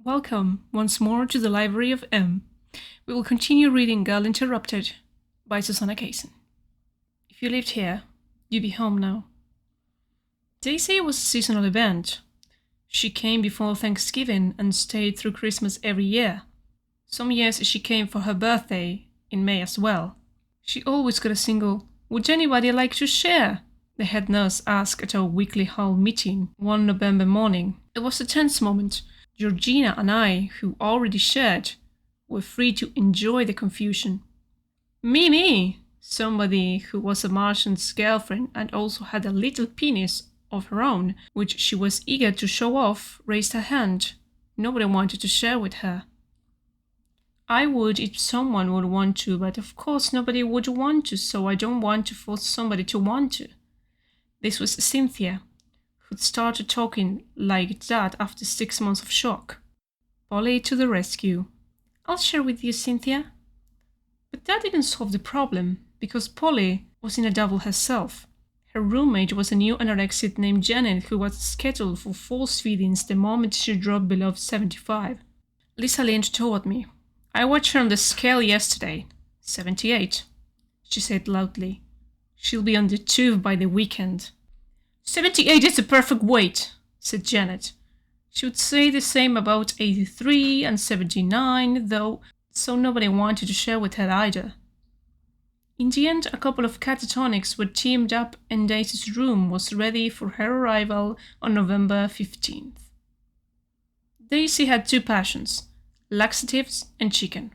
Welcome once more to the Library of M. We will continue reading Girl Interrupted by Susanna Kaysen. If you lived here, you'd be home now. Daisy was a seasonal event. She came before Thanksgiving and stayed through Christmas every year. Some years she came for her birthday, in May as well. She always got a single, "Would anybody like to share?" the head nurse asked at our weekly hall meeting one November morning. It was a tense moment. Georgina and I, who already shared, were free to enjoy the confusion. Me! Somebody who was a Martian's girlfriend and also had a little penis of her own, which she was eager to show off, raised her hand. Nobody wanted to share with her. I would if someone would want to, but of course nobody would want to, so I don't want to force somebody to want to. This was Cynthia, who'd started talking like that after 6 months of shock. Polly to the rescue. "I'll share with you, Cynthia." But that didn't solve the problem, because Polly was in a double herself. Her roommate was a new anorexic named Janet who was scheduled for force feedings the moment she dropped below 75. Lisa leaned toward me. "I watched her on the scale yesterday. 78, she said loudly. "She'll be on the tube by the weekend." 78 is the perfect weight, said Janet. She would say the same about 83 and 79, though, so nobody wanted to share with her either. In the end, a couple of catatonics were teamed up and Daisy's room was ready for her arrival on November 15th. Daisy had two passions, laxatives and chicken.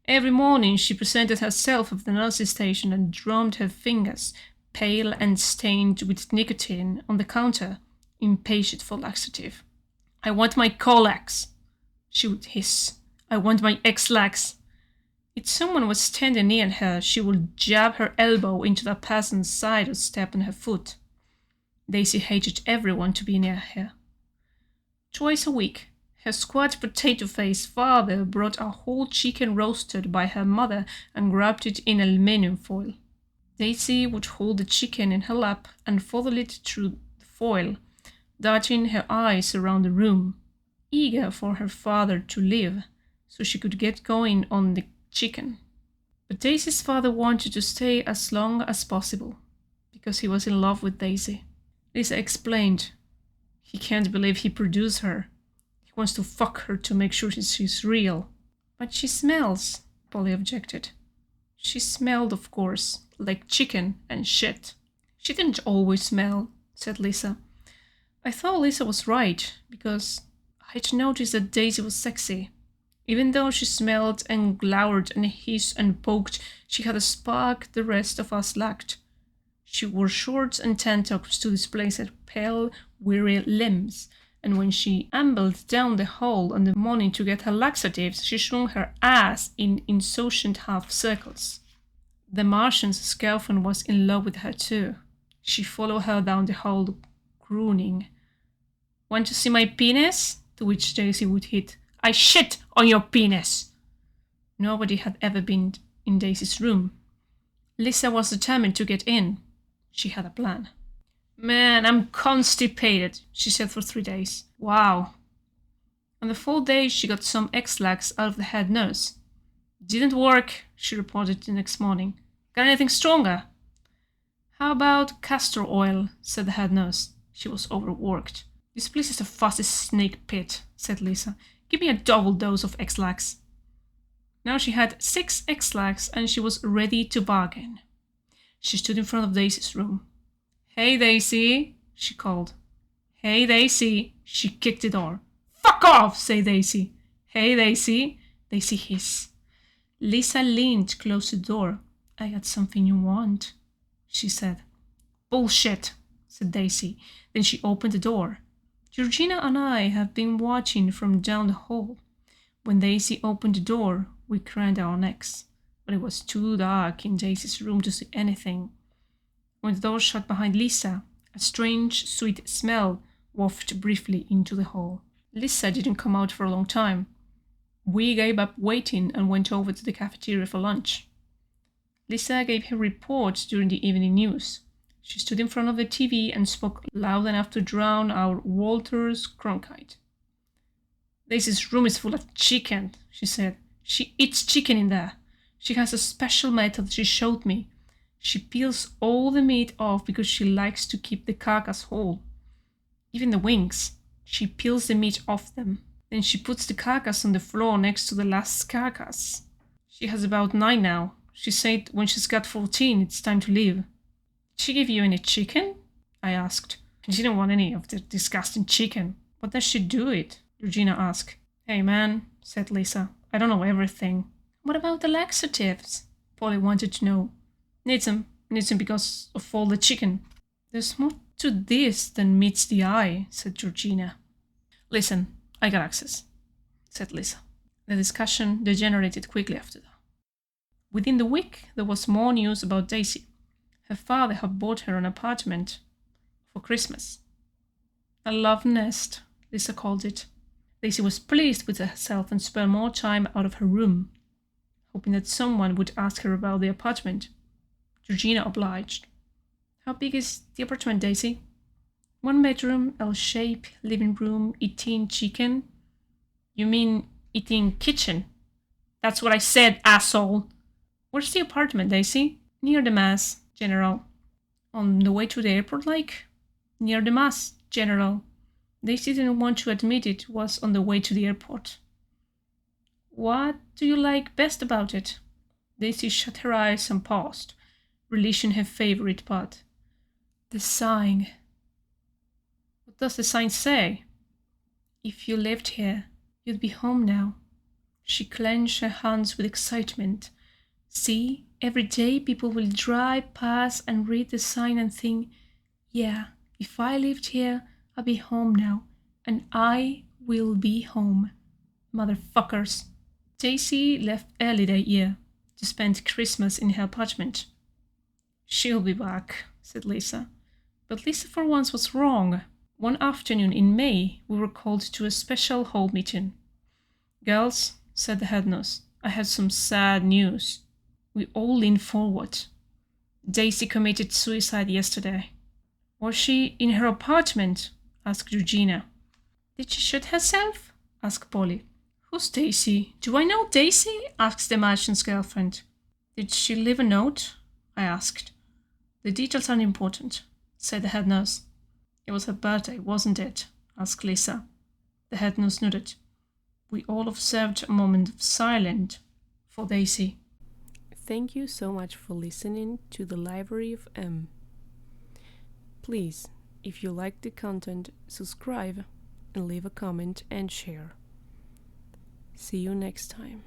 Every morning she presented herself at the nurse's station and drummed her fingers, pale and stained with nicotine, on the counter, impatient for laxative. "I want my Colax," she would hiss. "I want my X-Lax." If someone was standing near her, she would jab her elbow into the person's side or step on her foot. Daisy hated everyone to be near her. Twice a week, her squat potato-faced father brought a whole chicken roasted by her mother and wrapped it in aluminium foil. Daisy would hold the chicken in her lap and fondle it through the foil, darting her eyes around the room, eager for her father to leave so she could get going on the chicken. But Daisy's father wanted to stay as long as possible, because he was in love with Daisy. Lisa explained. He can't believe he produced her. He wants to fuck her to make sure she's real. "But she smells," Polly objected. She smelled, of course, like chicken and shit. "She didn't always smell," said Lisa. I thought Lisa was right, because I'd noticed that Daisy was sexy. Even though she smelled and glowered and hissed and poked, she had a spark the rest of us lacked. She wore shorts and tank tops to display her pale, weary limbs, and when she ambled down the hall in the morning to get her laxatives, she swung her ass in insouciant half circles. The Martian's girlfriend was in love with her too. She followed her down the hall, crooning. "Want to see my penis?" To which Daisy would hit, "I shit on your penis!" Nobody had ever been in Daisy's room. Lisa was determined to get in. She had a plan. "Man, I'm constipated," she said for 3 days. "Wow." On the 4th day, she got some X-Lax out of the head nurse. "Didn't work," she reported the next morning. "Got anything stronger?" "How about castor oil?" said the head nurse. She was overworked. "This place is a fussy snake pit," said Lisa. "Give me a double dose of X-Lax." Now she had 6 X-Lax and she was ready to bargain. She stood in front of Daisy's room. "Hey, Daisy," she called. "Hey, Daisy." She kicked the door. "Fuck off," said Daisy. "Hey, Daisy." Daisy hissed. Lisa leaned close to the door. "I got something you want," she said. "Bullshit," said Daisy. Then she opened the door. Georgina and I have been watching from down the hall. When Daisy opened the door, we craned our necks, but it was too dark in Daisy's room to see anything. When the door shut behind Lisa, a strange, sweet smell wafted briefly into the hall. Lisa didn't come out for a long time. We gave up waiting and went over to the cafeteria for lunch. Lisa gave her report during the evening news. She stood in front of the TV and spoke loud enough to drown out Walter's Cronkite. Daisy's room is full of chicken, she said. She eats chicken in there. She has a special method she showed me. She peels all the meat off because she likes to keep the carcass whole. Even the wings. She peels the meat off them. Then she puts the carcass on the floor next to the last carcass. She has about 9 now. She said when she's got 14, it's time to leave. Did she give you any chicken? I asked. I didn't want any of the disgusting chicken. What does she do it? Georgina asked. Hey man, said Lisa. I don't know everything. What about the laxatives? Polly wanted to know. Needs them because of all the chicken. There's more to this than meets the eye, said Georgina. Listen, I got access, said Lisa. The discussion degenerated quickly after that. Within the week, there was more news about Daisy. Her father had bought her an apartment for Christmas. A love nest, Lisa called it. Daisy was pleased with herself and spent more time out of her room, hoping that someone would ask her about the apartment. Georgina obliged. How big is the apartment, Daisy? 1 bedroom, L-shape, living room, eating chicken. You mean eating kitchen? That's what I said, asshole. Where's the apartment, Daisy? Near the Mass, General. On the way to the airport, like? Near the Mass, General. Daisy didn't want to admit it was on the way to the airport. What do you like best about it? Daisy shut her eyes and paused, relishing her favorite part. The sign. What does the sign say? If you lived here, you'd be home now. She clenched her hands with excitement. See, every day people will drive past and read the sign and think, yeah, if I lived here, I'll be home now, and I will be home. Motherfuckers. Daisy left early that year to spend Christmas in her apartment. She'll be back, said Lisa. But Lisa for once was wrong. One afternoon in May, we were called to a special hall meeting. Girls, said the head nurse, I have some sad news. We all leaned forward. Daisy committed suicide yesterday. Was she in her apartment? Asked Georgina. Did she shoot herself? Asked Polly. Who's Daisy? Do I know Daisy? Asked the merchant's girlfriend. Did she leave a note? I asked. The details aren't important, said the head nurse. It was her birthday, wasn't it? Asked Lisa. The head nurse nodded. We all observed a moment of silence for Daisy. Thank you so much for listening to the Library of M. Please, if you like the content, subscribe and leave a comment and share. See you next time.